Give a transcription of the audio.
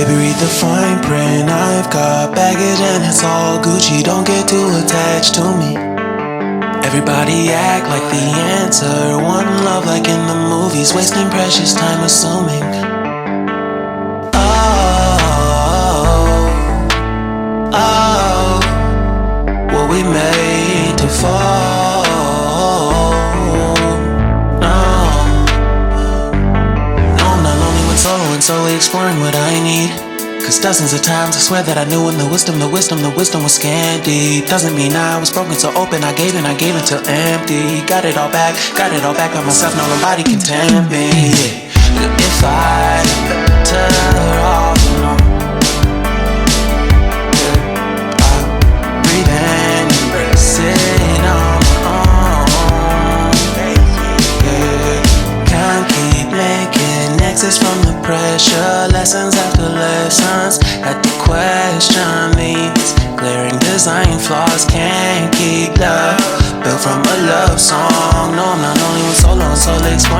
Baby, read the fine print. I've got baggage and it's all Gucci. Don't get too attached to me. Everybody act like the answer. One love like in the movies. Wasting precious time assuming. Oh, were we made to fall? No, I'm not lonely when solo and solely exploring what I need. Cause dozens of times I swear that I knew when the wisdom was scanty. Doesn't mean I was broken, so open, I gave until empty. Got it all back by myself, no nobody can tempt me. If I turn off, from the pressure, lessons after lessons. Had to question these glaring design flaws. Can't keep love built from a love song. No, I'm not only with solo and solo exploring.